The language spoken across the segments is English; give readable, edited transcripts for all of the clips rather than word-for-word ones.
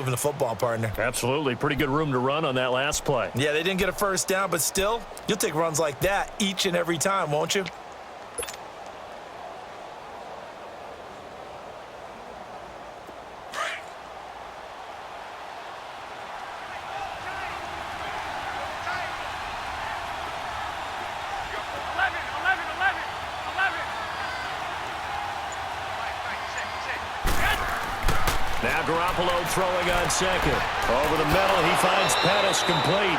moving the football, partner. Absolutely. Pretty good room to run on that last play. Yeah, they didn't get a first down, but still, you'll take runs like that each and every time, won't you? Now Garoppolo throwing on second. Over the middle, he finds Pettis complete.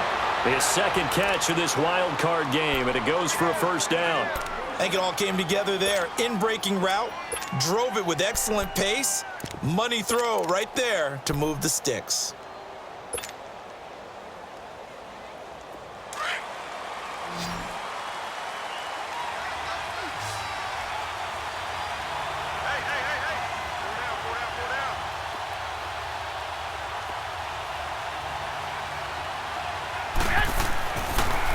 His second catch of this wild card game, and it goes for a first down. I think it all came together there. In-breaking route, drove it with excellent pace. Money throw right there to move the sticks.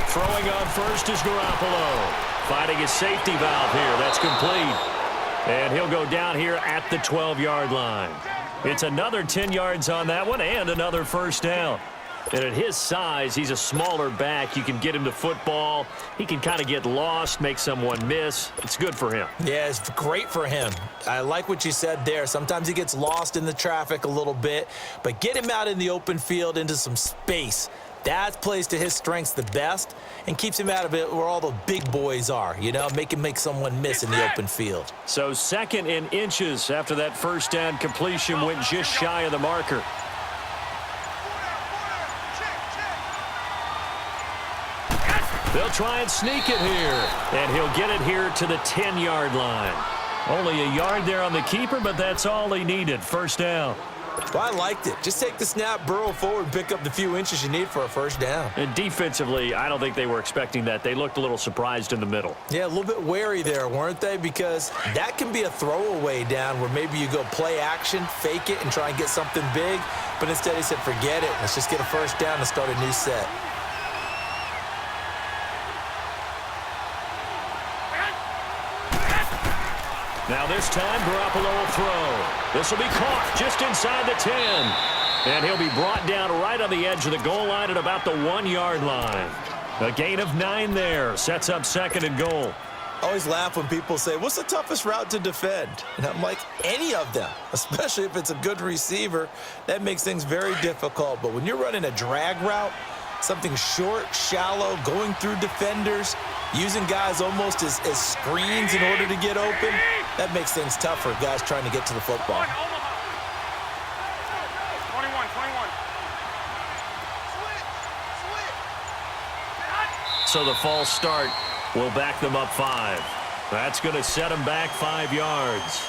Throwing on first is Garoppolo. Finding his safety valve here. That's complete. And he'll go down here at the 12-yard line. It's another 10 yards on that one and another first down. And at his size, he's a smaller back. You can get him to football. He can kind of get lost, make someone miss. It's good for him. Yeah, it's great for him. I like what you said there. Sometimes he gets lost in the traffic a little bit, but get him out in the open field into some space. That plays to his strengths the best and keeps him out of it where all the big boys are, you know, make someone miss in the open field. So second in inches after that first down completion went just shy of the marker. They'll try and sneak it here, and he'll get it here to the 10-yard line. Only a yard there on the keeper, but that's all he needed. First down. Well, I liked it. Just take the snap, burrow forward, and pick up the few inches you need for a first down. And defensively, I don't think they were expecting that. They looked a little surprised in the middle. Yeah, a little bit wary there, weren't they? Because that can be a throwaway down where maybe you go play action, fake it, and try and get something big. But instead he said, forget it. Let's just get a first down and start a new set. Now this time, Garoppolo will throw. This will be caught just inside the 10. And he'll be brought down right on the edge of the goal line at about the 1-yard line. A gain of 9 there. Sets up second and goal. I always laugh when people say, what's the toughest route to defend? And I'm like, any of them, especially if it's a good receiver. That makes things very difficult. But when you're running a drag route, something short, shallow, going through defenders, using guys almost as screens in order to get open, that makes things tough for guys trying to get to the football. 21. So the false start will back them up 5. That's going to set them back 5 yards.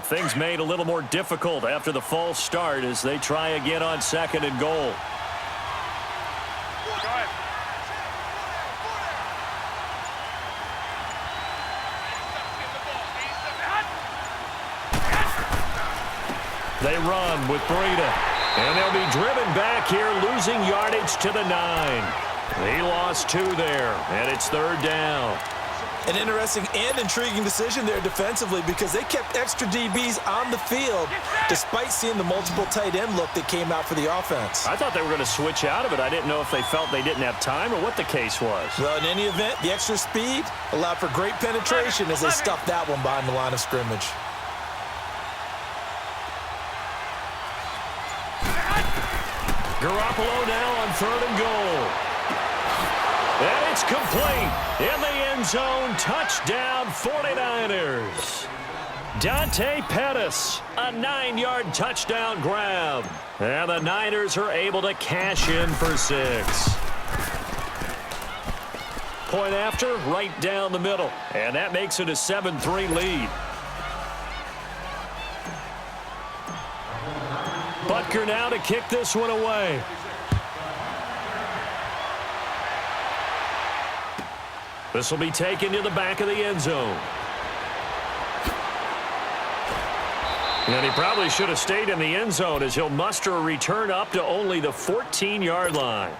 Things made a little more difficult after the false start as they try again on second and goal. They run with Breida, and they'll be driven back here, losing yardage to the 9. He lost 2 there, and it's third down. An interesting and intriguing decision there defensively because they kept extra DBs on the field despite seeing the multiple tight end look that came out for the offense. I thought they were going to switch out of it. I didn't know if they felt they didn't have time or what the case was. Well, in any event, the extra speed allowed for great penetration as they stuffed that one behind the line of scrimmage. Garoppolo now on third and goal. And it's complete in the end zone. Touchdown 49ers. Dante Pettis, a 9-yard touchdown grab. And the Niners are able to cash in for 6. Point after, right down the middle. And that makes it a 7-3 lead. Butker now to kick this one away. This will be taken to the back of the end zone. And he probably should have stayed in the end zone as he'll muster a return up to only the 14-yard line.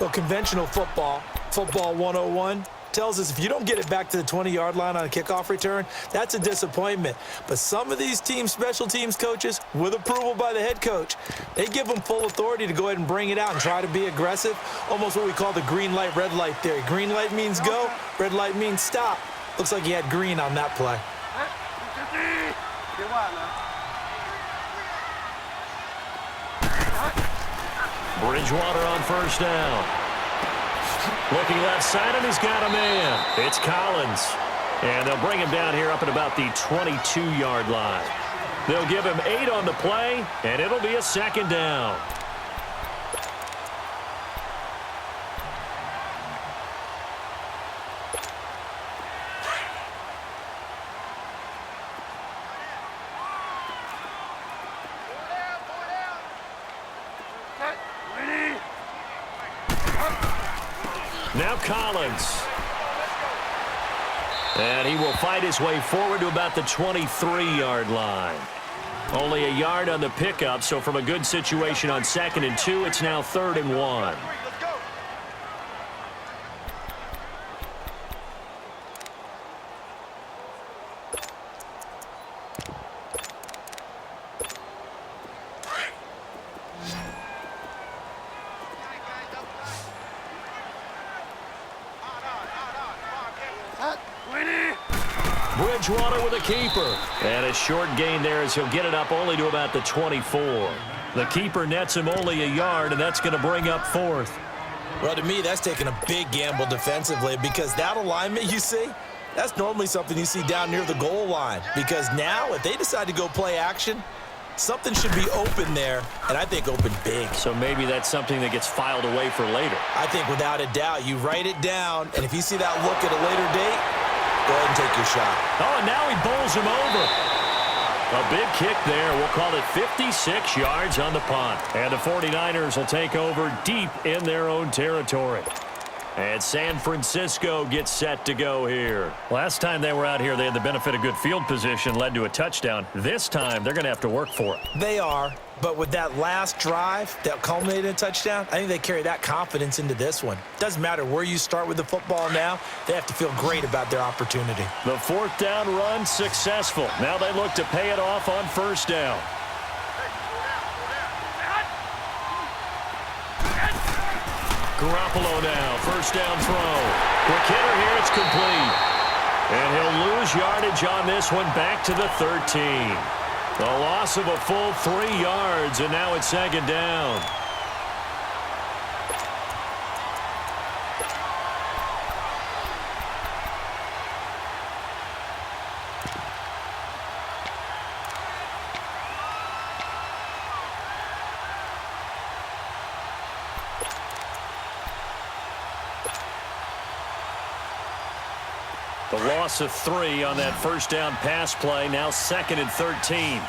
Well, conventional football 101, tells us if you don't get it back to the 20-yard line on a kickoff return, that's a disappointment. But some of these special teams coaches, with approval by the head coach, they give them full authority to go ahead and bring it out and try to be aggressive, almost what we call the green light, red light theory. Green light means go, red light means stop. Looks like he had green on that play. Bridgewater on first down. Looking left side, and he's got a man. It's Collins. And they'll bring him down here up at about the 22-yard line. They'll give him 8 on the play, and it'll be a second down. Now Collins. And he will fight his way forward to about the 23-yard line. Only a yard on the pickup, so from a good situation on 2nd and 2, it's now 3rd and 1. Bridgewater with a keeper. And a short gain there as he'll get it up only to about the 24. The keeper nets him only a yard, and that's going to bring up 4th. Well, to me, that's taking a big gamble defensively because that alignment you see, that's normally something you see down near the goal line. Because now, if they decide to go play action, something should be open there, and I think open big. So maybe that's something that gets filed away for later. I think without a doubt, you write it down, and if you see that look at a later date, go ahead and take your shot. Oh, and now he bowls him over. A big kick there. We'll call it 56 yards on the punt. And the 49ers will take over deep in their own territory. And San Francisco gets set to go here. Last time they were out here, they had the benefit of good field position, led to a touchdown. This time, they're going to have to work for it. They are, but with that last drive that culminated in a touchdown, I think they carry that confidence into this one. Doesn't matter where you start with the football now, they have to feel great about their opportunity. The 4th down run successful. Now they look to pay it off on 1st down. Garoppolo now, 1st down throw. Quick hitter here, it's complete. And he'll lose yardage on this one back to the 13. The loss of a full 3 yards, and now it's 2nd down. The loss of 3 on that 1st down pass play, now 2nd and 13.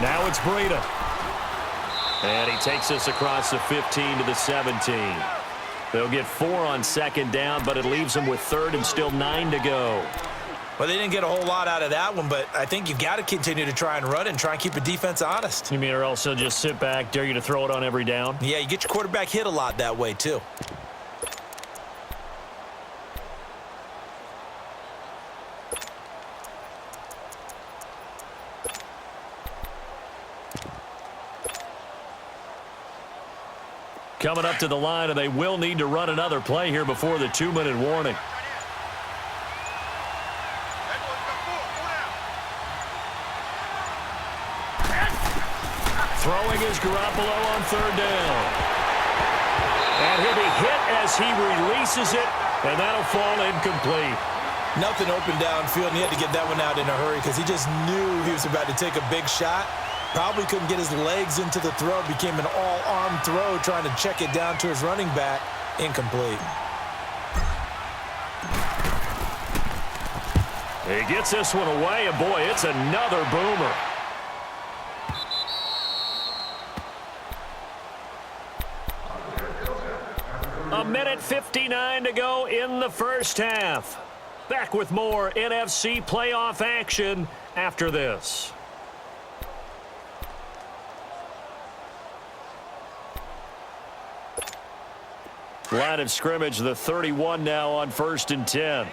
Now it's Breida. And he takes us across the 15 to the 17. They'll get 4 on 2nd down, but it leaves them with 3rd and still 9 to go. Well, they didn't get a whole lot out of that one, but I think you've got to continue to try and run and try and keep the defense honest. You mean or else they'll just sit back, dare you to throw it on every down? Yeah, you get your quarterback hit a lot that way, too. Coming up to the line, and they will need to run another play here before the 2-minute warning. Throwing is Garoppolo on 3rd down. And he'll be hit as he releases it, and that'll fall incomplete. Nothing open downfield, and he had to get that one out in a hurry because he just knew he was about to take a big shot. Probably couldn't get his legs into the throw. Became an all-arm throw trying to check it down to his running back. Incomplete. He gets this one away, and boy, it's another boomer. A minute 59 to go in the first half. Back with more NFC playoff action after this. Line of scrimmage, the 31 now on 1st and 10.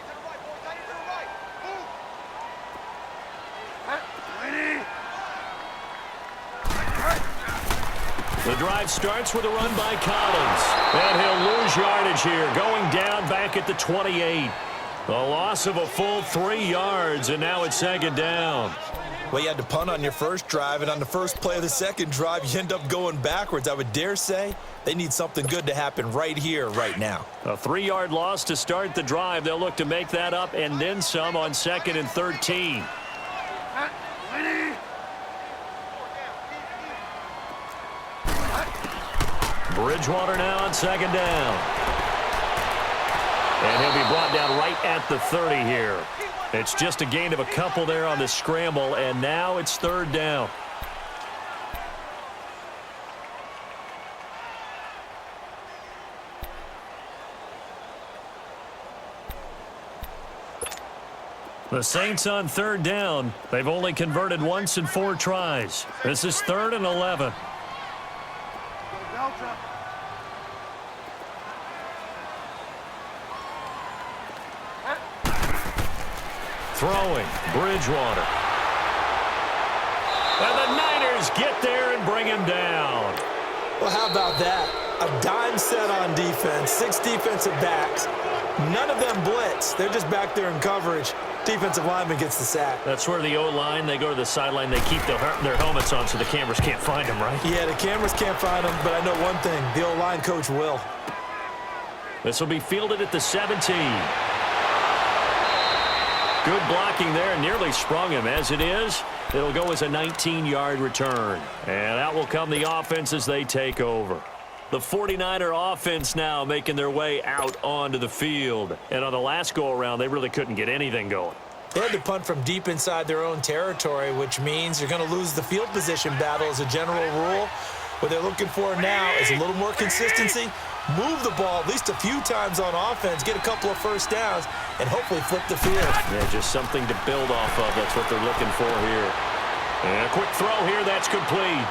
The drive starts with a run by Collins. And he'll lose yardage here, going down back at the 28. A loss of a full 3 yards, and now it's 2nd down. Well, you had to punt on your first drive, and on the first play of the second drive, you end up going backwards. I would dare say they need something good to happen right here, right now. A 3-yard loss to start the drive. They'll look to make that up and then some on 2nd and 13. Bridgewater now on 2nd down. And he'll be brought down right at the 30 here. It's just a gain of a couple there on the scramble, and now it's 3rd down. The Saints on 3rd down. They've only converted once in 4 tries. This is 3rd and 11. Throwing, Bridgewater. And the Niners get there and bring him down. Well, how about that? A dime set on defense, 6 defensive backs. None of them blitz. They're just back there in coverage. Defensive lineman gets the sack. That's where the O-line, they go to the sideline, they keep their helmets on so the cameras can't find them, right? Yeah, the cameras can't find them, but I know one thing. The O-line coach will. This will be fielded at the 17. Good blocking there, nearly sprung him. As it is, it'll go as a 19-yard return. And out will come the offense as they take over. The 49er offense now making their way out onto the field. And on the last go-around, they really couldn't get anything going. They had to punt from deep inside their own territory, which means you're going to lose the field position battle as a general rule. What they're looking for now is a little more consistency. Move the ball at least a few times on offense, get a couple of first downs, and hopefully flip the field. Yeah, just something to build off of. That's what they're looking for here. And a quick throw here, that's complete.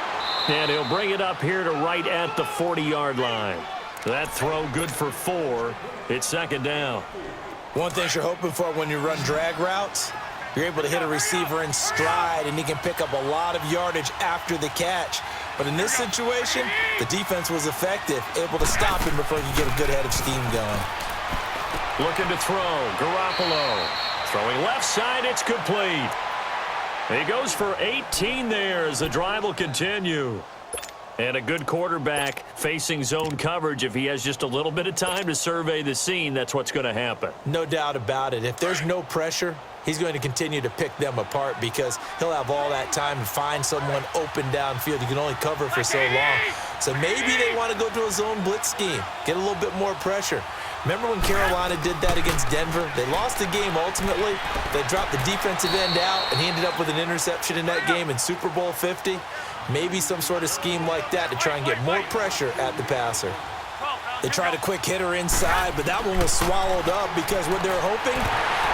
And he'll bring it up here to right at the 40-yard line. That throw good for 4. It's 2nd down. One thing you're hoping for when you run drag routes, you're able to hit a receiver in stride, and he can pick up a lot of yardage after the catch. But in this situation, the defense was effective, able to stop him before he could get a good head of steam going. Looking to throw, Garoppolo. Throwing left side, it's complete. He goes for 18 there as the drive will continue. And a good quarterback facing zone coverage. If he has just a little bit of time to survey the scene, that's what's going to happen. No doubt about it. If there's no pressure, he's going to continue to pick them apart because he'll have all that time to find someone open downfield. He can only cover for so long. So maybe they want to go to a zone blitz scheme, get a little bit more pressure. Remember when Carolina did that against Denver? They lost the game ultimately. They dropped the defensive end out, and he ended up with an interception in that game in Super Bowl 50. Maybe some sort of scheme like that to try and get more pressure at the passer. They tried a quick hitter inside, but that one was swallowed up because what they're hoping,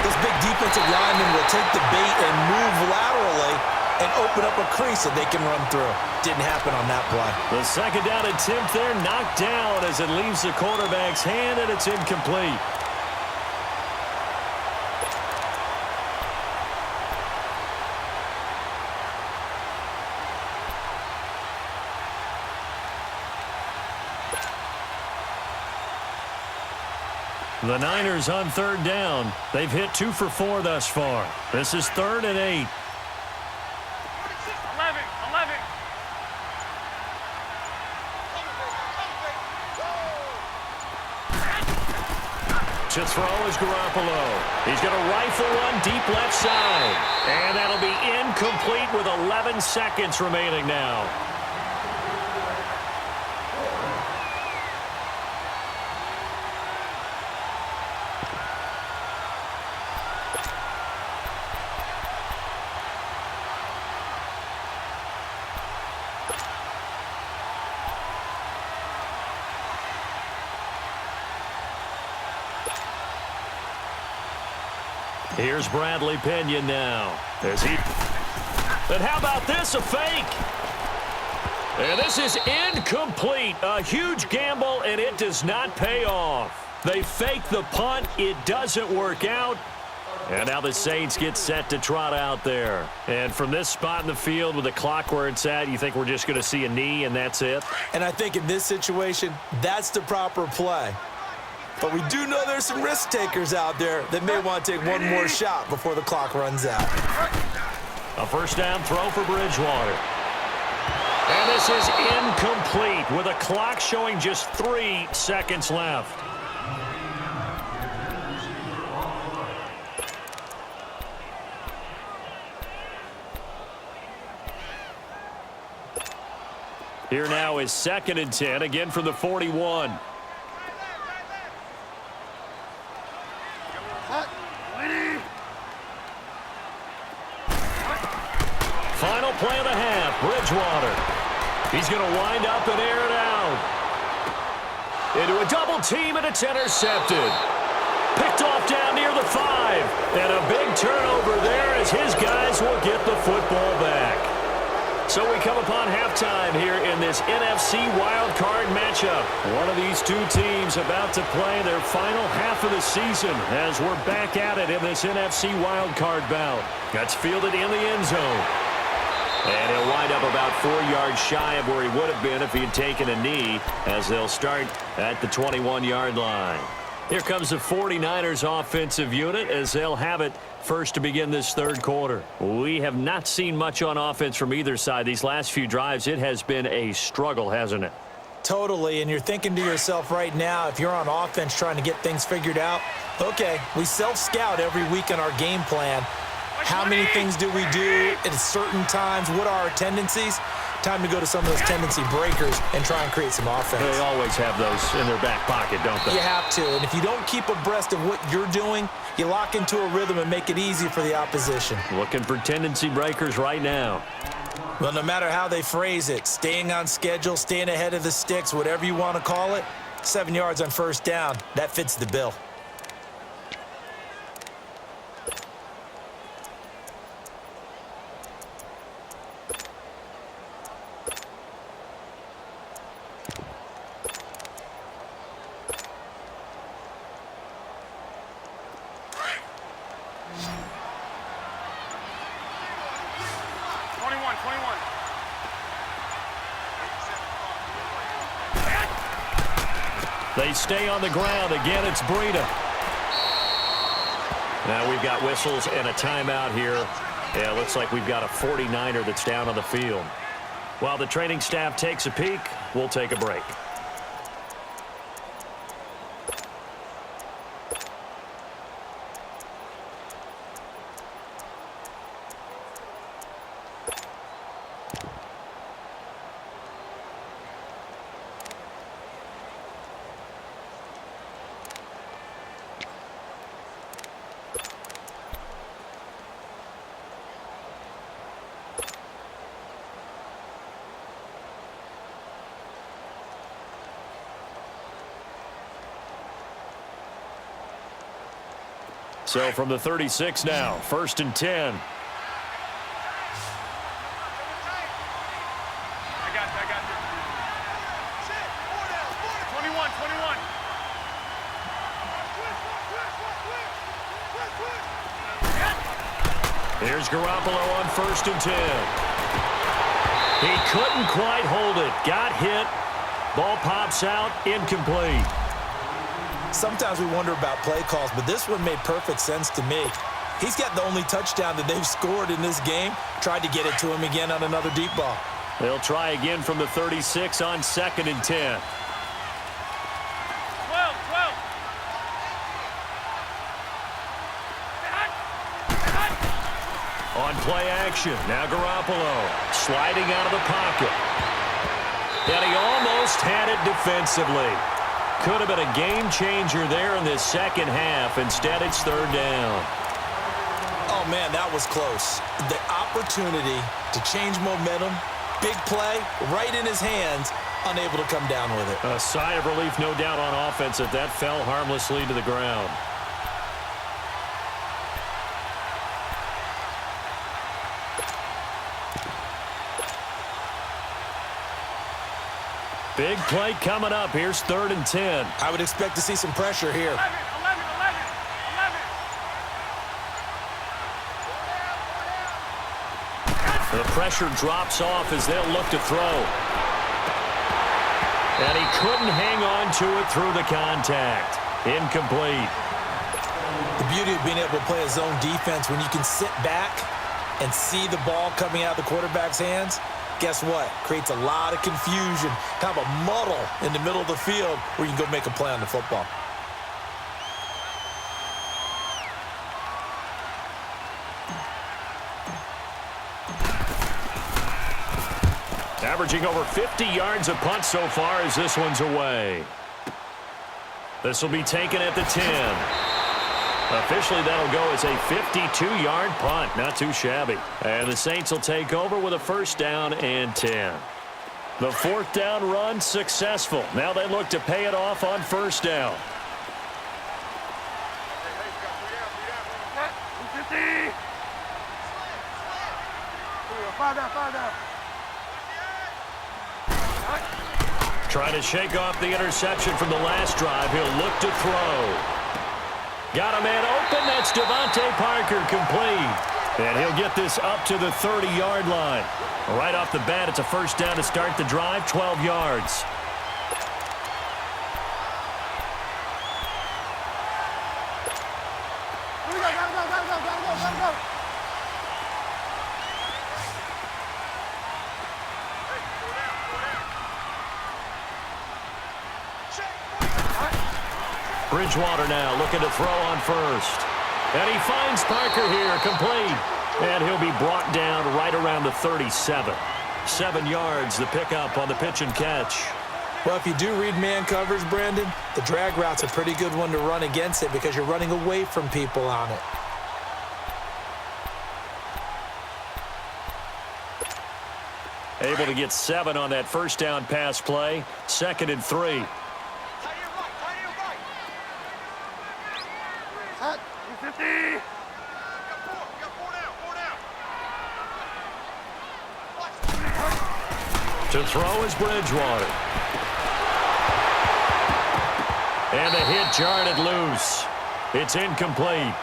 this big defensive lineman will take the bait and move laterally and open up a crease that they can run through. Didn't happen on that play. The 2nd down attempt there knocked down as it leaves the quarterback's hand, and it's incomplete. The Niners on 3rd down. They've hit 2 for 4 thus far. This is 3rd and 8. To throw is Garoppolo. He's going to rifle one deep left side. And that'll be incomplete with 11 seconds remaining now. Here's Bradley Pinion now. As he... And how about this, a fake? And this is incomplete. A huge gamble, and it does not pay off. They fake the punt. It doesn't work out. And now the Saints get set to trot out there. And from this spot in the field with the clock where it's at, you think we're just going to see a knee and that's it? And I think in this situation, that's the proper play. But we do know there's some risk takers out there that may want to take one more shot before the clock runs out. A first down throw for Bridgewater. And this is incomplete with a clock showing just 3 seconds left. Here now is 2nd and 10, again from the 41. Final play of the half, Bridgewater. He's going to wind up and air it out. Into a double team, and it's intercepted. Picked off down near the 5. And a big turnover there as his guys will get the football back. So we come upon halftime here in this NFC Wildcard matchup. One of these two teams about to play their final half of the season as we're back at it in this NFC Wildcard bout. That's fielded in the end zone. And he'll wind up about 4 yards shy of where he would have been if he had taken a knee as they'll start at the 21-yard line. Here comes the 49ers offensive unit as they'll have it first to begin this third quarter. We have not seen much on offense from either side. These last few drives, it has been a struggle, hasn't it? Totally, and you're thinking to yourself right now, if you're on offense trying to get things figured out, okay, we self-scout every week in our game plan. How many things do we do at certain times? What are our tendencies? Time to go to some of those tendency breakers and try and create some offense. They always have those in their back pocket, don't they? You have to, and if you don't keep abreast of what you're doing, you lock into a rhythm and make it easy for the opposition. Looking for tendency breakers right now. Well, no matter how they phrase it, staying on schedule, staying ahead of the sticks, whatever you want to call it, 7 yards on first down, that fits the bill. They stay on the ground. Again, it's Breida. Now we've got whistles and a timeout here. Yeah, looks like we've got a 49er that's down on the field. While the training staff takes a peek, we'll take a break. So from the 36 now, 1st and 10. I got you. 21. Here's Garoppolo on 1st and 10. He couldn't quite hold it. Got hit. Ball pops out. Incomplete. Sometimes we wonder about play calls, but this one made perfect sense to me. He's got the only touchdown that they've scored in this game. Tried to get it to him again on another deep ball. They'll try again from the 36 on 2nd and 10. 12. On play action, now Garoppolo sliding out of the pocket. And he almost had it defensively. Could have been a game changer there in this second half. Instead, it's 3rd down. Oh, man, that was close. The opportunity to change momentum, big play, right in his hands, unable to come down with it. A sigh of relief, no doubt, on offense that fell harmlessly to the ground. Big play coming up. Here's 3rd and 10. I would expect to see some pressure here. 11. The pressure drops off as they'll look to throw. And he couldn't hang on to it through the contact. Incomplete. The beauty of being able to play a zone defense when you can sit back and see the ball coming out of the quarterback's hands, guess what? Creates a lot of confusion, kind of a muddle in the middle of the field where you can go make a play on the football. Averaging over 50 yards a punt so far as this one's away. This will be taken at the 10. Officially, that'll go as a 52-yard punt. Not too shabby. And the Saints will take over with a 1st down and 10. The 4th down run successful. Now they look to pay it off on 1st down. Trying to shake off the interception from the last drive. He'll look to throw. Got a man open. That's Devontae Parker, complete. And he'll get this up to the 30-yard line. Right off the bat, it's a 1st down to start the drive, 12 yards. Bridgewater now looking to throw on 1st. And he finds Parker here, complete. And he'll be brought down right around the 37. 7 yards, the pickup on the pitch and catch. Well, if you do read man coverage, Brandon, the drag route's a pretty good one to run against it because you're running away from people on it. Able to get 7 on that 1st down pass play. 2nd and 3. To throw is Bridgewater. And the hit jarred it loose. It's incomplete.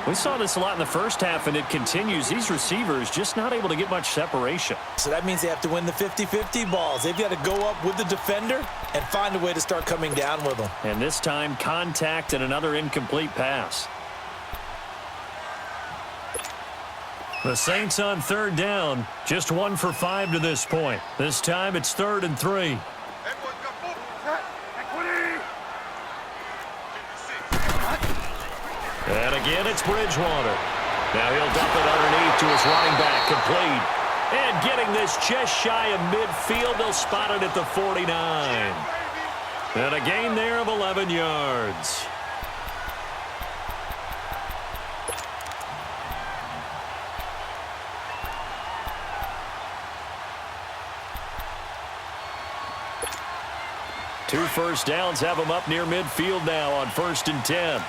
We saw this a lot in the first half, and it continues. These receivers just not able to get much separation. So that means they have to win the 50-50 balls. They've got to go up with the defender and find a way to start coming down with them. And this time, contact and another incomplete pass. The Saints on 3rd down, just 1 for 5 to this point. This time it's 3rd and 3. And again, it's Bridgewater. Now he'll dump it underneath to his running back, complete. And getting this just shy of midfield, they'll spot it at the 49. And a gain there of 11 yards. Two 1st downs have them up near midfield now on 1st and 10.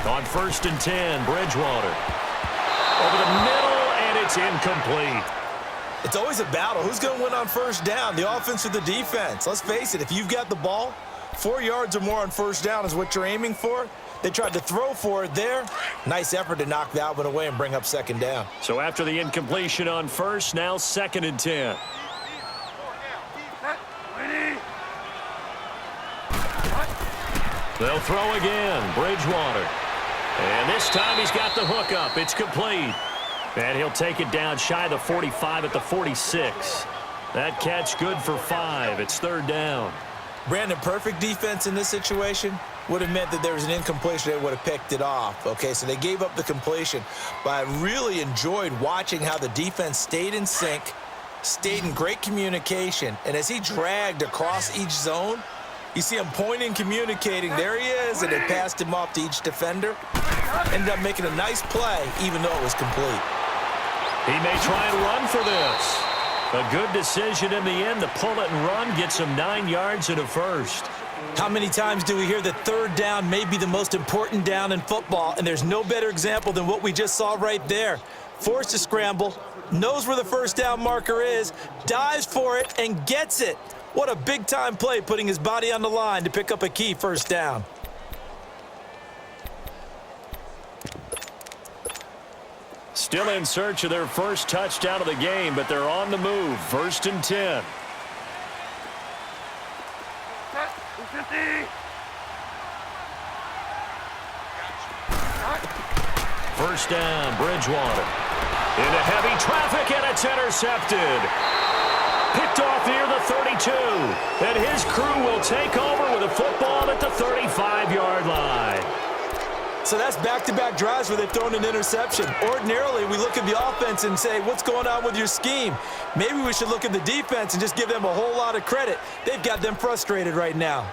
On 1st and 10, Bridgewater. Over the middle, and it's incomplete. It's always a battle. Who's going to win on 1st down, the offense or the defense? Let's face it, if you've got the ball, 4 yards or more on 1st down is what you're aiming for. They tried to throw for it there. Nice effort to knock that one away and bring up 2nd down. So after the incompletion on 1st, now 2nd and 10. They'll throw again, Bridgewater. And this time he's got the hook up. It's complete. And he'll take it down shy of the 45 at the 46. That catch good for 5. It's 3rd down. Brandon, perfect defense in this situation would have meant that there was an incompletion. They would have picked it off. Okay, so they gave up the completion. But I really enjoyed watching how the defense stayed in sync, stayed in great communication. And as he dragged across each zone, you see him pointing, communicating. There he is, and they passed him off to each defender. Ended up making a nice play, even though it was complete. He may try and run for this. A good decision in the end to pull it and run, gets him 9 yards and a 1st. How many times do we hear that third down may be the most important down in football, and there's no better example than what we just saw right there. Forced to scramble, knows where the first down marker is, dives for it, and gets it. What a big-time play, putting his body on the line to pick up a key first down. Still in search of their first touchdown of the game, but they're on the move. 1st and 10. First down, Bridgewater. Into heavy traffic, and it's intercepted. Picked off near the 32. And his crew will take over with a football at the 35-yard line. So that's back-to-back drives where they've thrown an interception. Ordinarily, we look at the offense and say, what's going on with your scheme? Maybe we should look at the defense and just give them a whole lot of credit. They've got them frustrated right now.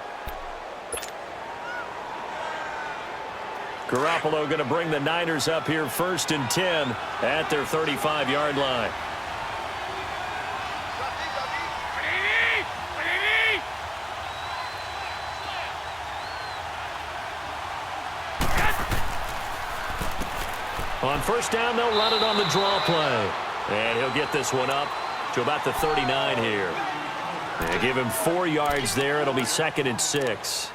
Garoppolo going to bring the Niners up here 1st and 10 at their 35-yard line. On first down, they'll run it on the draw play. And he'll get this one up to about the 39 here. They give him 4 yards there. It'll be 2nd and 6.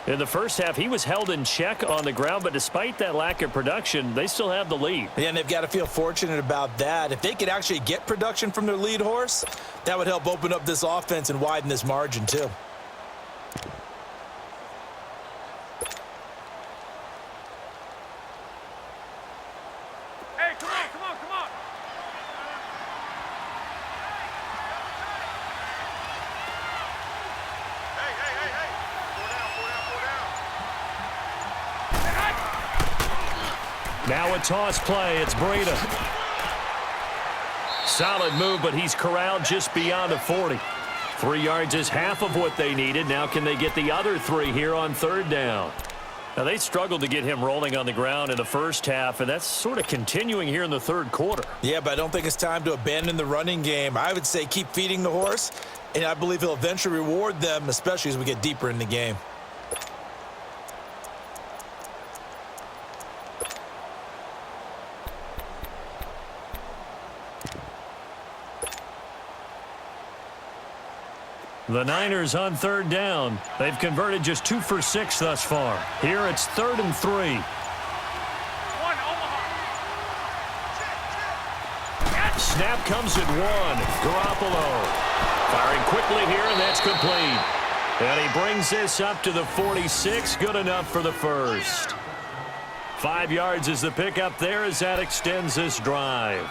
In the first half, he was held in check on the ground, but despite that lack of production, they still have the lead. Yeah, and they've got to feel fortunate about that. If they could actually get production from their lead horse, that would help open up this offense and widen this margin too. Hey, come on, come on, come on. Hey, hey, hey, hey. 4 down, 4 down, 4 down. Now a toss play. It's Breida. Solid move, but he's corralled just beyond the 40. 3 yards is half of what they needed. Now can they get the other 3 here on 3rd down? Now, they struggled to get him rolling on the ground in the first half, and that's sort of continuing here in the 3rd quarter. Yeah, but I don't think it's time to abandon the running game. I would say keep feeding the horse, and I believe he'll eventually reward them, especially as we get deeper in the game. The Niners on 3rd down. They've converted just 2 for 6 thus far. Here it's 3rd and 3. 1, Omaha. Snap comes at 1. Garoppolo firing quickly here, and that's complete. And he brings this up to the 46. Good enough for the first. 5 yards is the pickup there as that extends this drive.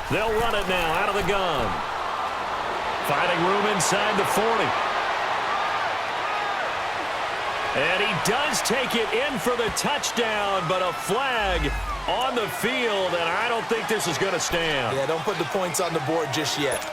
They'll run it now out of the gun. Finding room inside the 40. And he does take it in for the touchdown, but a flag on the field, and I don't think this is going to stand. Yeah, don't put the points on the board just yet.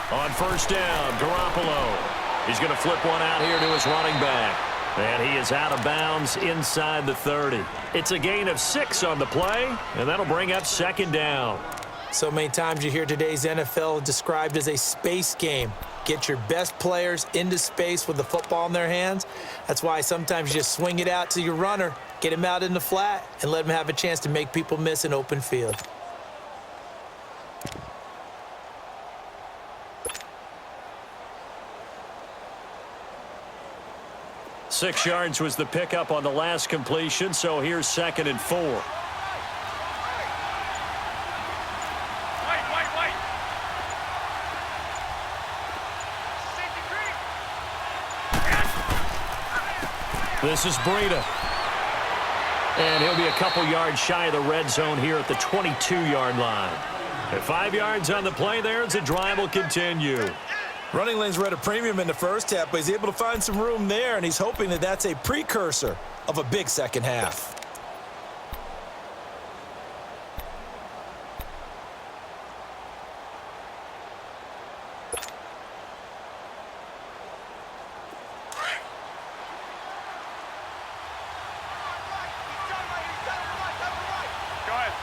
On first down, Garoppolo. He's going to flip one out here to his running back. And he is out of bounds inside the 30. It's a gain of 6 on the play, and that'll bring up 2nd down. So many times you hear today's NFL described as a space game. Get your best players into space with the football in their hands. That's why sometimes you just swing it out to your runner, get him out in the flat, and let him have a chance to make people miss an open field. 6 yards was the pickup on the last completion, so here's 2nd and 4. Wait. Safety green. This is Breida. And he'll be a couple yards shy of the red zone here at the 22-yard line. At 5 yards on the play there as the drive will continue. Running lanes were at a premium in the first half, but he's able to find some room there, and he's hoping that that's a precursor of a big second half. Go ahead.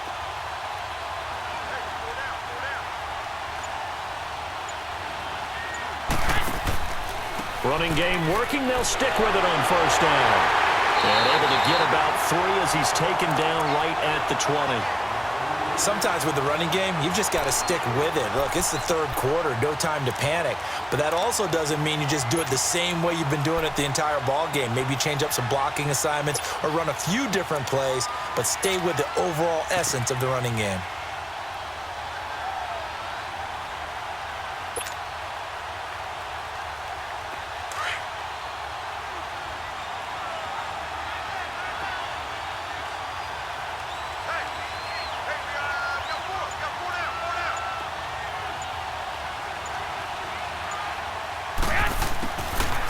Running game working. They'll stick with it on 1st down. And able to get about 3 as he's taken down right at the 20. Sometimes with the running game, you've just got to stick with it. Look, it's the 3rd quarter, no time to panic. But that also doesn't mean you just do it the same way you've been doing it the entire ball game. Maybe change up some blocking assignments or run a few different plays, but stay with the overall essence of the running game.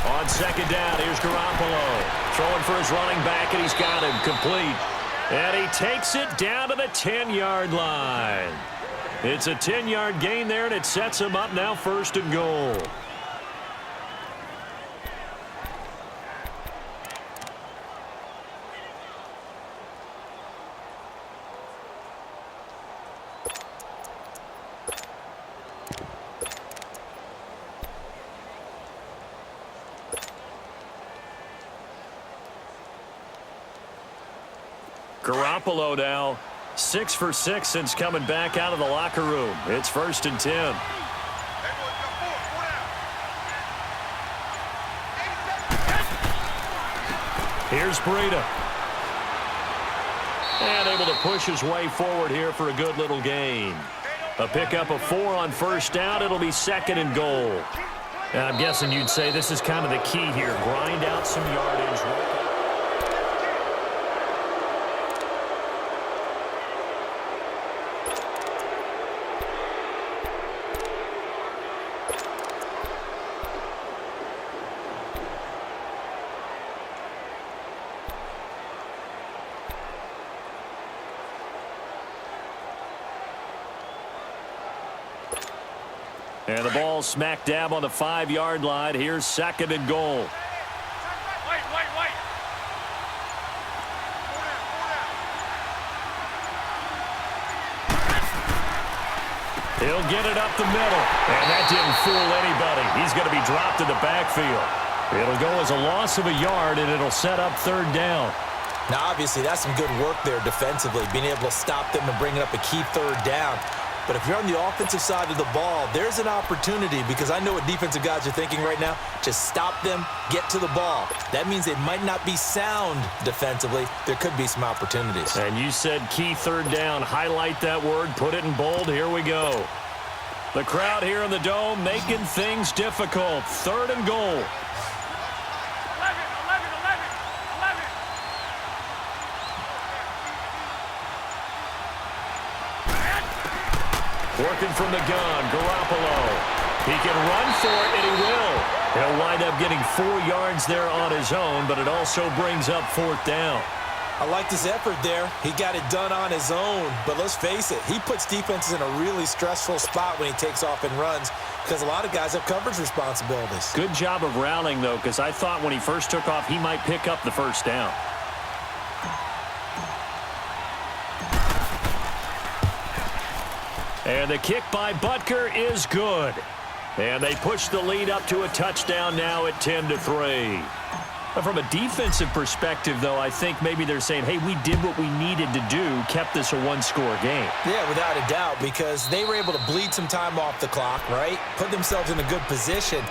On 2nd down, here's Garoppolo. Throwing for his running back, and he's got him complete. And he takes it down to the 10-yard line. It's a 10-yard gain there, and it sets him up now 1st and goal. Garoppolo now 6 for 6 since coming back out of the locker room. It's 1st and 10. Here's Breida. And able to push his way forward here for a good little gain. A pickup of 4 on 1st down. It'll be 2nd and goal. And I'm guessing you'd say this is kind of the key here. Grind out some yardage. And the ball smack dab on the 5-yard line. Here's 2nd and goal. Wait. He'll get it up the middle. And that didn't fool anybody. He's going to be dropped in the backfield. It'll go as a loss of a yard, and it'll set up 3rd down. Now, obviously, that's some good work there defensively, being able to stop them and bringing up a key 3rd down. But if you're on the offensive side of the ball, there's an opportunity, because I know what defensive guys are thinking right now. Just stop them, get to the ball. That means they might not be sound defensively. There could be some opportunities. And you said key 3rd down. Highlight that word. Put it in bold. Here we go. The crowd here in the Dome making things difficult. 3rd and goal. 11. Working from the gun, Garoppolo. He can run for it, and he will. He'll wind up getting 4 yards there on his own, but it also brings up 4th down. I like this effort there. He got it done on his own, but let's face it, he puts defenses in a really stressful spot when he takes off and runs, because a lot of guys have coverage responsibilities. Good job of rallying, though, because I thought when he first took off, he might pick up the 1st down. And the kick by Butker is good. And they push the lead up to a touchdown now at 10-3. From a defensive perspective, though, I think maybe they're saying, hey, we did what we needed to do, kept this a 1-score game. Yeah, without a doubt, because they were able to bleed some time off the clock, right? Put themselves in a good position.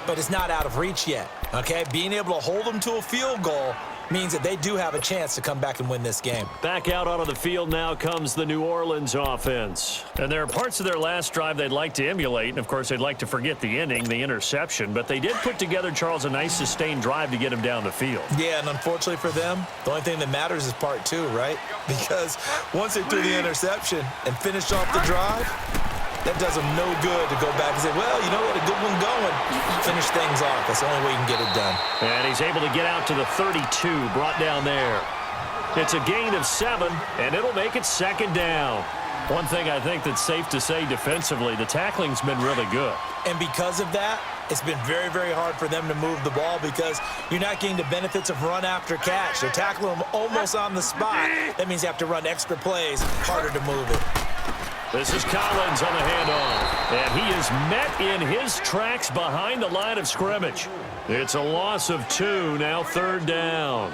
but it's not out of reach yet, okay? Being able to hold them to a field goal means that they do have a chance to come back and win this game. Back out onto the field now comes the New Orleans offense. And there are parts of their last drive they'd like to emulate, and of course they'd like to forget the inning, the interception, but they did put together, Charles, a nice sustained drive to get him down the field. Yeah, and unfortunately for them, the only thing that matters is part two, right? Because once they threw the interception and finished off the drive, that does them no good to go back and say, well, you know what, a good one going. Finish things off. That's the only way you can get it done. And he's able to get out to the 32, brought down there. It's a gain of 7, and it'll make it second down. One thing I think that's safe to say defensively, the tackling's been really good. And because of that, it's been very, very hard for them to move the ball because you're not getting the benefits of run after catch. They're tackling them almost on the spot. That means you have to run extra plays, harder to move it. This is Collins on the handoff, and he is met in his tracks behind the line of scrimmage. It's a loss of 2, now third down.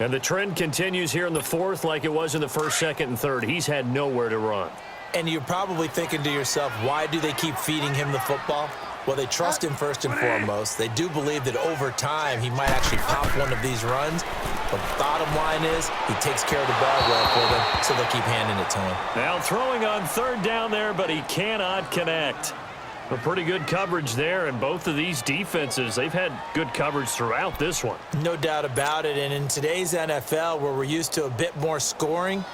And the trend continues here in the fourth like it was in the first, second, and third. He's had nowhere to run. And you're probably thinking to yourself, why do they keep feeding him the football? Well, they trust him first and foremost. They do believe that over time he might actually pop one of these runs. But the bottom line is he takes care of the ball well for them, so they keep handing it to him. Now throwing on third down there, but he cannot connect. A pretty good coverage there, and both of these defenses, they've had good coverage throughout this one. No doubt about it. And in today's NFL, where we're used to a bit more scoring,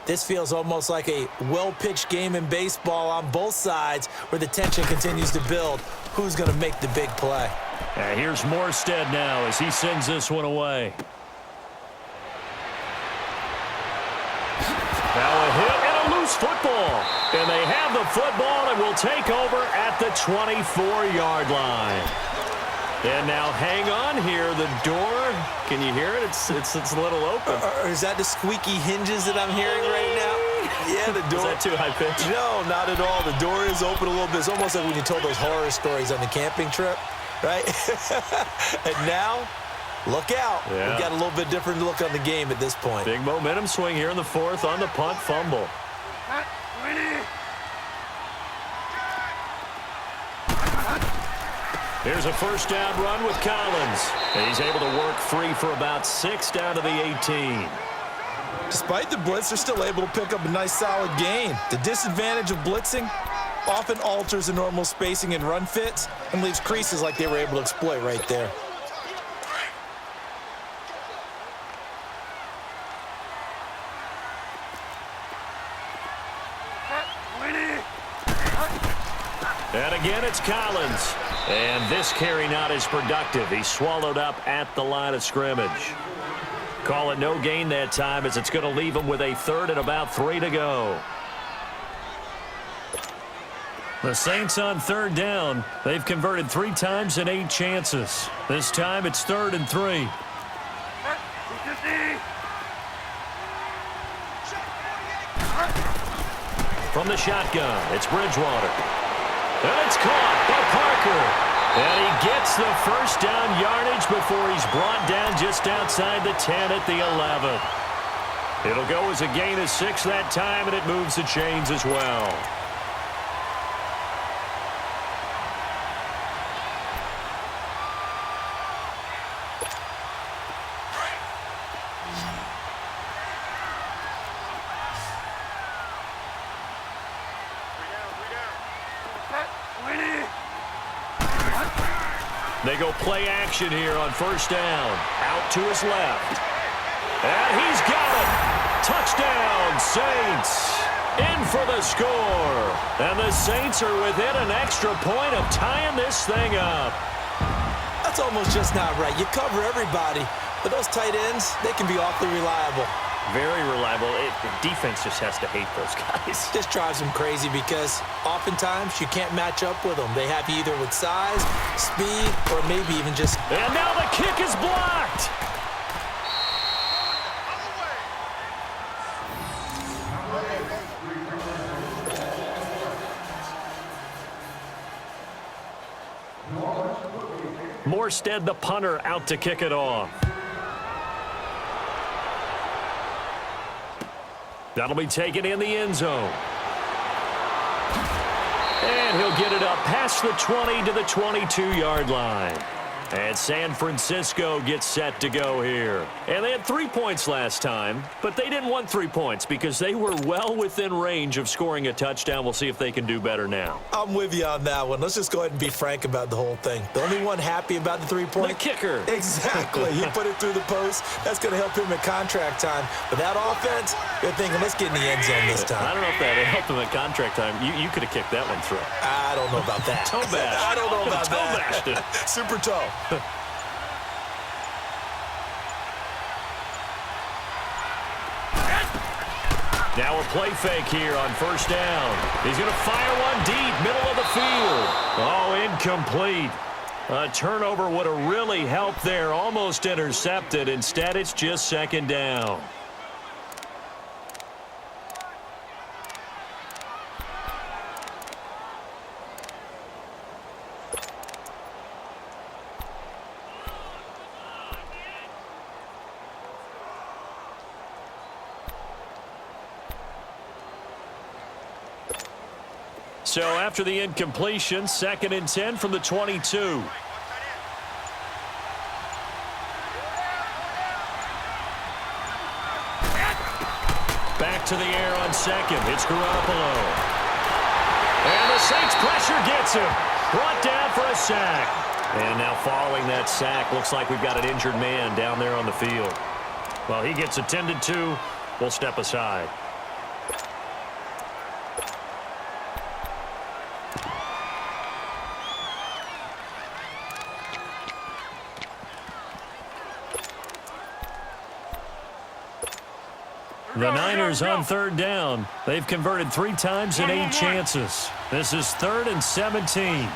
this feels almost like a well-pitched game in baseball on both sides where the tension continues to build. Who's going to make the big play? Here's Morstead now as he sends this one away. Now a hit and a loose football. And they have the football and will take over at the 24-yard line. And now hang on here. The door, can you hear it? It's a little open. Or is that the squeaky hinges that I'm hearing right now? Yeah, the door. Is that too high pitch? No, not at all. The door is open a little bit. It's almost like when you told those horror stories on the camping trip, right? And now, look out. Yeah. We've got a little bit different look on the game at this point. Big momentum swing here in the fourth on the punt fumble. Here's a first down run with Collins. And he's able to work free for about 6 down to the 18. Despite the blitz, they're still able to pick up a nice solid gain. The disadvantage of blitzing often alters the normal spacing and run fits and leaves creases like they were able to exploit right there. And again, it's Collins. And this carry not as productive. He's swallowed up at the line of scrimmage. Call it no gain that time as it's going to leave him with a third and about 3 to go. The Saints on third down. They've converted 3 times in 8 chances. This time it's 3rd and 3. From the shotgun, it's Bridgewater. And it's caught by Parker. And he gets the first down yardage before he's brought down just outside the 10 at the 11. It'll go as a gain of 6 that time, and it moves the chains as well. They go play action here on first down. Out to his left. And he's got it. Touchdown, Saints. In for the score. And the Saints are within an extra point of tying this thing up. That's almost just not right. You cover everybody, but those tight ends, they can be awfully reliable. Very reliable. The defense just has to hate those guys. This drives them crazy because oftentimes you can't match up with them. They have you either with size, speed, or maybe even just... And now the kick is blocked. Morstead, the punter, out to kick it off. That'll be taken in the end zone. And he'll get it up past across the 20 to the 22-yard line. And San Francisco gets set to go here. And they had 3 points last time, but they didn't want 3 points because they were well within range of scoring a touchdown. We'll see if they can do better now. I'm with you on that one. Let's just go ahead and be frank about the whole thing. The only one happy about the 3-point? The kicker. Exactly. He put it through the post. That's going to help him at contract time. But that offense, they're thinking, let's get in the end zone this time. I don't know if that helped him at contract time. You could have kicked that one through. I don't know about that. Toe bash. I don't know about toe bashed it. Super toe. Now a play fake here on first down. He's going to fire one deep, middle of the field. Oh, incomplete. A turnover would have really helped there. Almost intercepted. Instead, it's just second down. So after the incompletion, 2nd and 10 from the 22. Back to the air on second. It's Garoppolo. And the Saints pressure gets him. Brought down for a sack. And now following that sack, looks like we've got an injured man down there on the field. Well, he gets attended to. We'll step aside. The Niners on third down. They've converted 3 times in 8 chances. This is 3rd and 17.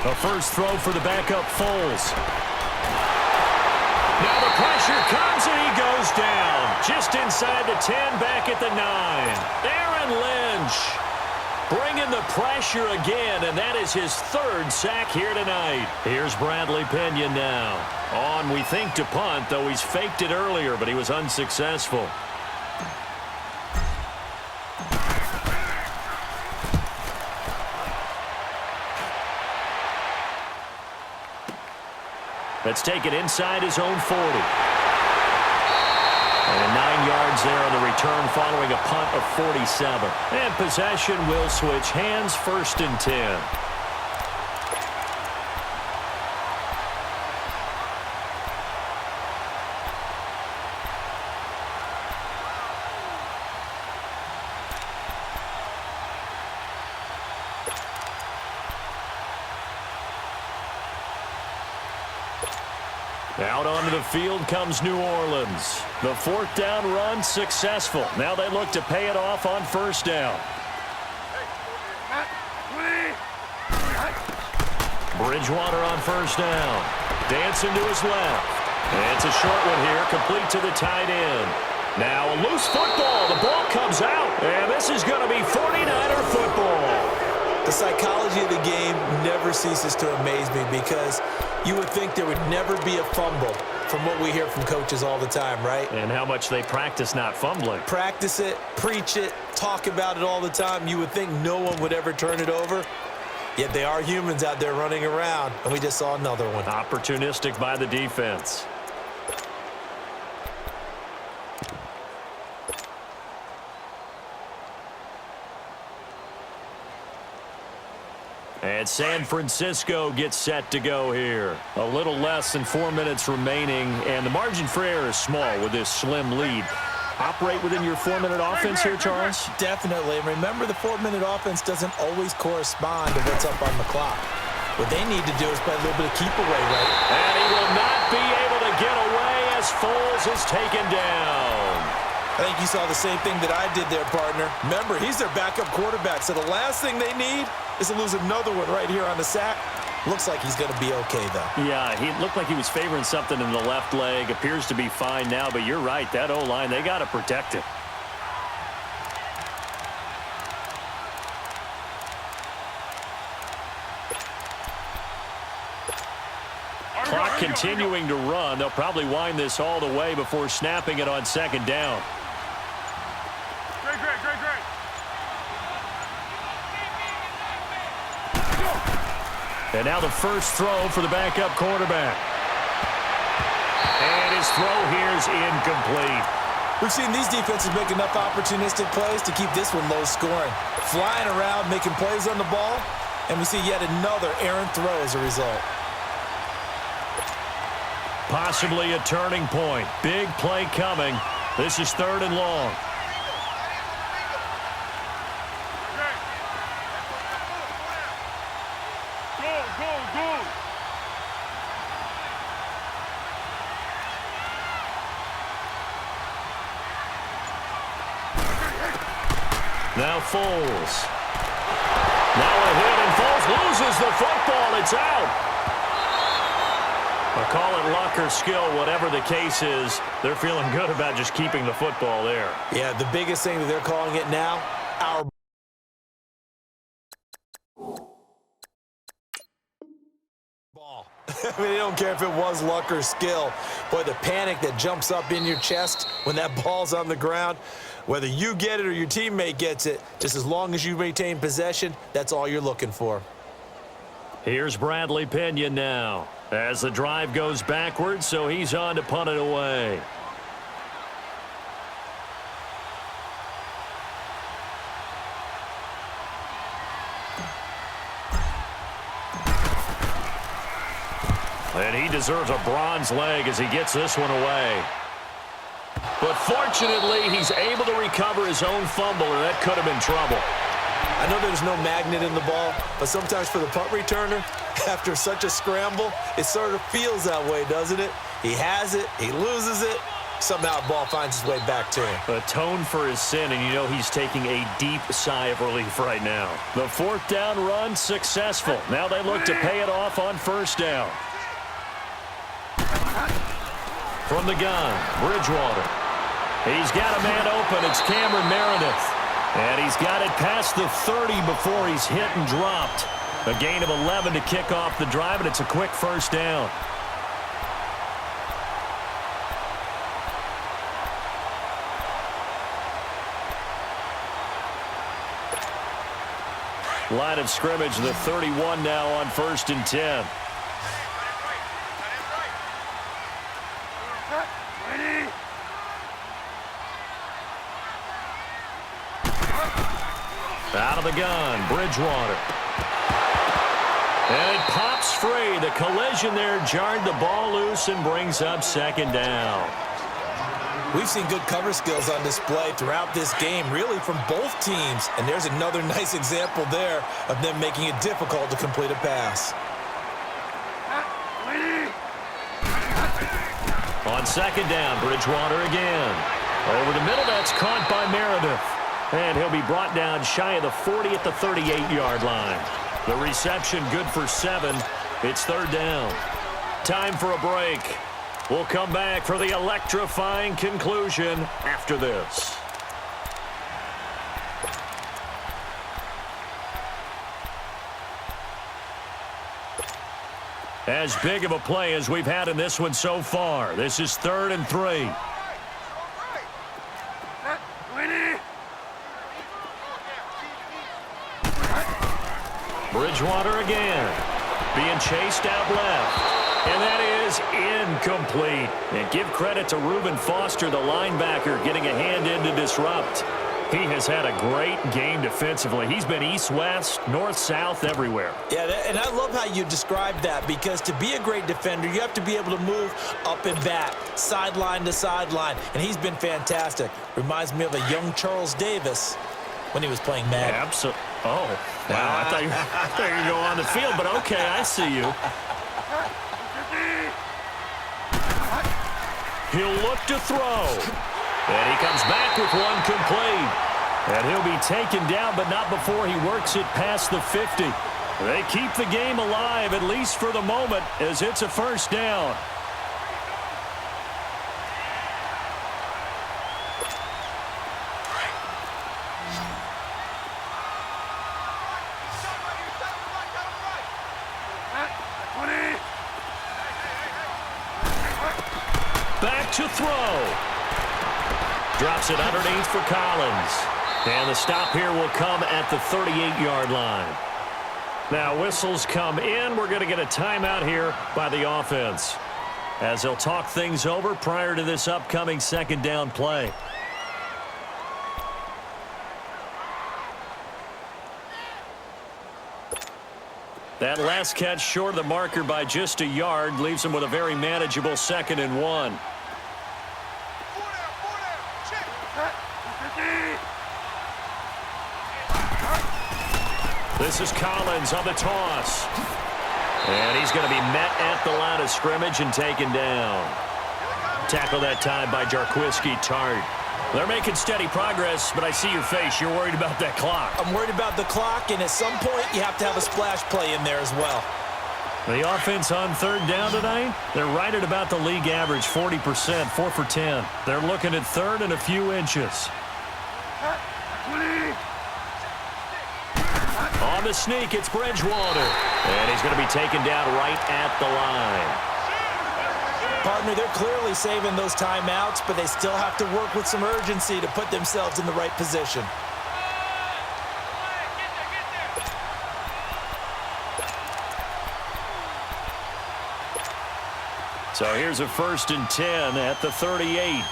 The first throw for the backup Foles. Now the pressure comes and he goes down. Just inside the 10, back at the 9. Aaron Lynch bringing the pressure again, and that is his 3rd sack here tonight. Here's Bradley Pena now. On, we think, to punt, though he's faked it earlier, but he was unsuccessful. Let's take it inside his own 40. And 9 yards there on the return following a punt of 47. And possession will switch hands, 1st and 10. Out onto the field comes New Orleans. The 4th down run successful. Now they look to pay it off on 1st down. Bridgewater on 1st down. Dancing to his left. And it's a short one here, complete to the tight end. Now a loose football. The ball comes out. And this is going to be 49er football. The psychology of the game never ceases to amaze me because you would think there would never be a fumble from what we hear from coaches all the time, right? And how much they practice not fumbling. Practice it, preach it, talk about it all the time. You would think no one would ever turn it over. Yet they are humans out there running around, and we just saw another one. Opportunistic by the defense. And San Francisco gets set to go here. A little less than 4 minutes remaining, and the margin for error is small with this slim lead. Operate within your 4-minute offense here, Charles? Definitely. And remember, the 4-minute offense doesn't always correspond to what's up on the clock. What they need to do is play a little bit of keep away, right? And he will not be able to get away as Foles is taken down. I think you saw the same thing that I did there, partner. Remember, he's their backup quarterback, so the last thing they need is to lose another one right here on the sack. Looks like he's going to be okay, though. Yeah, he looked like he was favoring something in the left leg. Appears to be fine now, but you're right. That O-line, they got to protect it. continuing to run. They'll probably wind this all the way before snapping it on second down. Great. And now the first throw for the backup quarterback. And his throw here is incomplete. We've seen these defenses make enough opportunistic plays to keep this one low scoring. Flying around, making plays on the ball, and we see yet another errant throw as a result. Possibly a turning point. Big play coming. This is 3rd and long. Go. Now Foles. Now a hit, and Foles loses the football. It's out. I'll call it luck or skill, whatever the case is. They're feeling good about just keeping the football there. Yeah, the biggest thing that they're calling it now, our ball. I mean, they don't care if it was luck or skill. Boy, the panic that jumps up in your chest when that ball's on the ground, whether you get it or your teammate gets it, just as long as you retain possession, that's all you're looking for. Here's Bradley Pinion now as the drive goes backwards, so he's on to punt it away. And he deserves a bronze leg as he gets this one away. But fortunately, he's able to recover his own fumble, or that could have been trouble. I know there's no magnet in the ball, but sometimes for the punt returner, after such a scramble, it sort of feels that way, doesn't it? He has it, he loses it, somehow the ball finds its way back to him. Atone for his sin, and you know he's taking a deep sigh of relief right now. The 4th down run successful. Now they look to pay it off on 1st down. From the gun, Bridgewater. He's got a man open. It's Cameron Meredith. And he's got it past the 30 before he's hit and dropped. A gain of 11 to kick off the drive, and it's a quick 1st down. Line of scrimmage, the 31 now on 1st and 10. Out of the gun, Bridgewater. And it pops free. The collision there jarred the ball loose and brings up 2nd down. We've seen good cover skills on display throughout this game, really from both teams. And there's another nice example there of them making it difficult to complete a pass. On 2nd down, Bridgewater again. Over the middle, that's caught by Meredith. And he'll be brought down shy of the 40 at the 38-yard line. The reception good for 7. It's 3rd down. Time for a break. We'll come back for the electrifying conclusion after this. As big of a play as we've had in this one so far. This is 3rd and 3. Bridgewater again. Being chased out left. And that is incomplete. And give credit to Reuben Foster, the linebacker, getting a hand in to disrupt. He has had a great game defensively. He's been east-west, north-south, everywhere. Yeah, and I love how you describe that, because to be a great defender, you have to be able to move up and back, sideline to sideline, and he's been fantastic. Reminds me of a young Charles Davis when he was playing Madden. Absolutely. Oh, wow. I thought you were going to go on the field, but okay, I see you. He'll look to throw. And he comes back with one complete. And he'll be taken down, but not before he works it past the 50. They keep the game alive, at least for the moment, as it's a 1st down. back to throw. Drops it underneath for Collins. And the stop here will come at the 38-yard line. Now whistles come in. We're going to get a timeout here by the offense, as they'll talk things over prior to this upcoming second down play. That last catch short of the marker by just a yard leaves him with a very manageable 2nd and 1. This is Collins on the toss. And he's going to be met at the line of scrimmage and taken down. Tackled that time by Jarquiski Tart. They're making steady progress, but I see your face. You're worried about that clock. I'm worried about the clock, and at some point, you have to have a splash play in there as well. The offense on 3rd down tonight, they're right at about the league average, 40%, 4 for 10. They're looking at 3rd and a few inches. On the sneak, it's Bridgewater. And he's going to be taken down right at the line. Partner, they're clearly saving those timeouts, but they still have to work with some urgency to put themselves in the right position. So here's a 1st and 10 at the 38.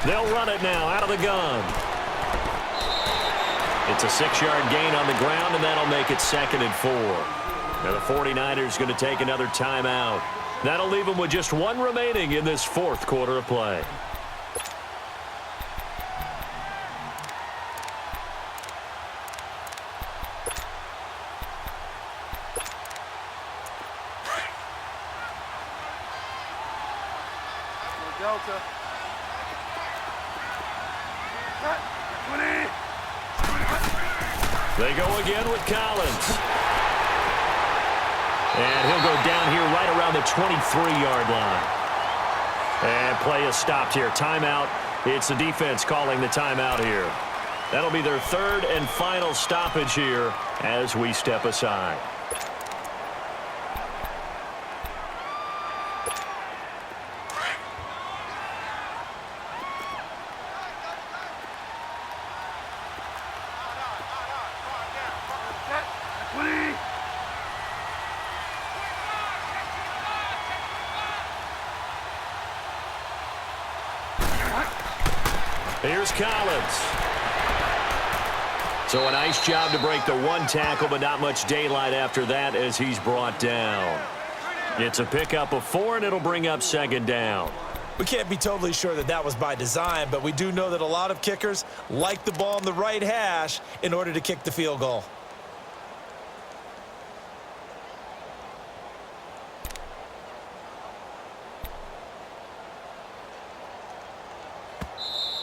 They'll run it now out of the gun. It's a 6-yard gain on the ground, and that'll make it 2nd and 4. Now the 49ers going to take another timeout. That'll leave them with just 1 remaining in this 4th quarter of play. Delta. They go again with Collins. And he'll go down here right around the 23-yard line. And play is stopped here. Timeout. It's the defense calling the timeout here. That'll be their 3rd and final stoppage here as we step aside. Here's Collins. So a nice job to break the 1 tackle, but not much daylight after that as he's brought down. It's a pickup of 4, and it'll bring up 2nd down. We can't be totally sure that that was by design, but we do know that a lot of kickers like the ball in the right hash in order to kick the field goal.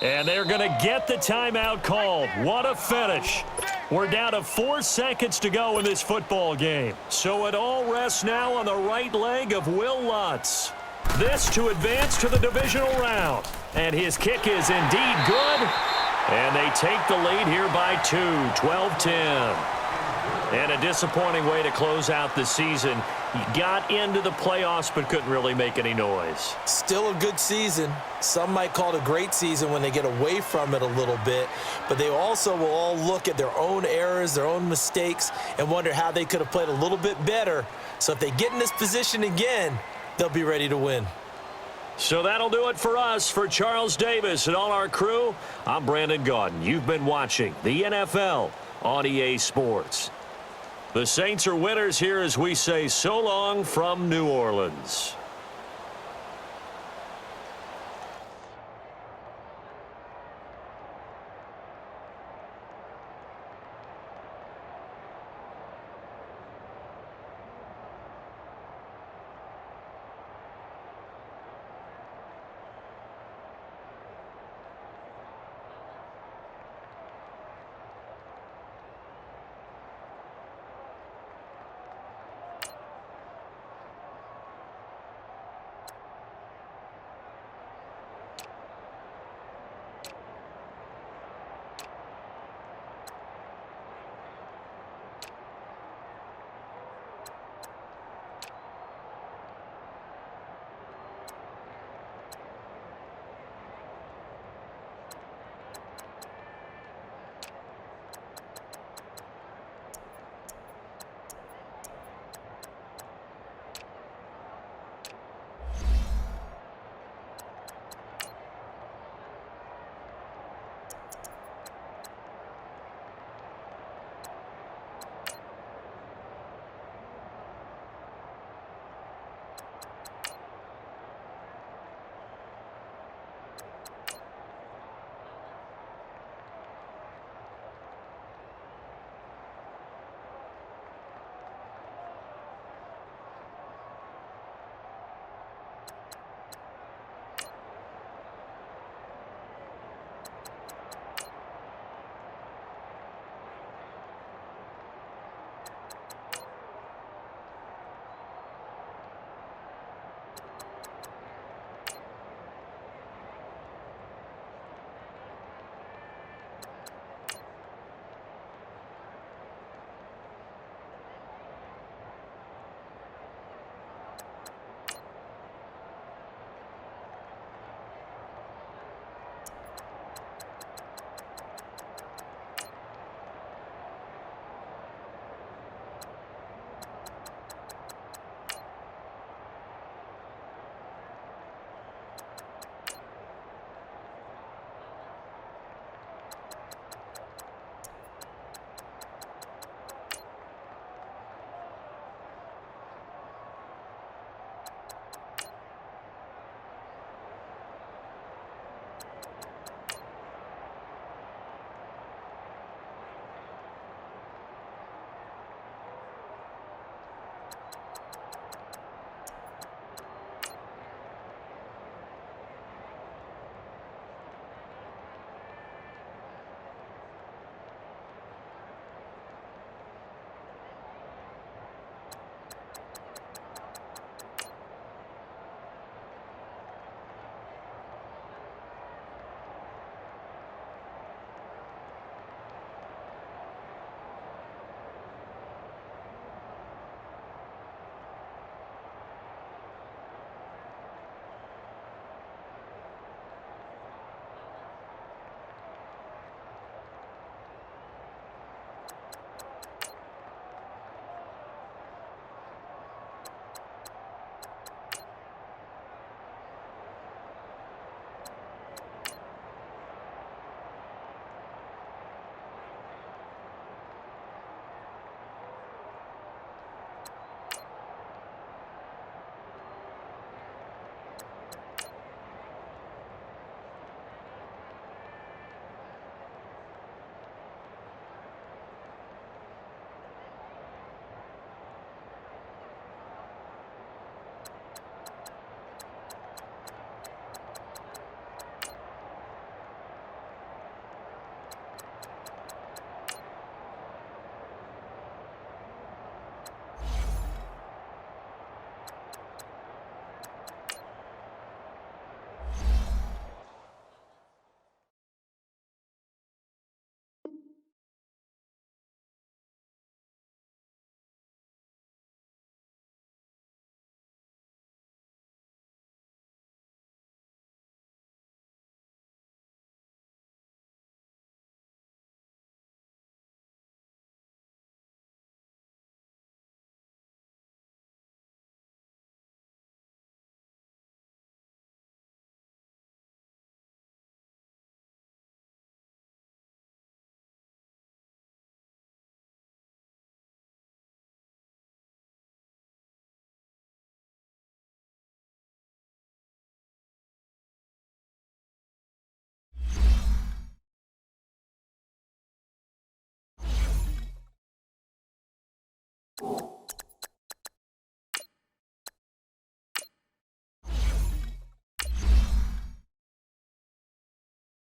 And they're going to get the timeout called. What a finish. We're down to 4 seconds to go in this football game. So it all rests now on the right leg of Will Lutz. This to advance to the divisional round. And his kick is indeed good. And they take the lead here by 2, 12-10. And a disappointing way to close out the season. He got into the playoffs but couldn't really make any noise. Still a good season. Some might call it a great season when they get away from it a little bit, but they also will all look at their own errors, their own mistakes, and wonder how they could have played a little bit better. So if they get in this position again, they'll be ready to win. So that'll do it for us. For Charles Davis and all our crew, I'm Brandon Gaudin. You've been watching the NFL on EA Sports. The Saints are winners here as we say so long from New Orleans.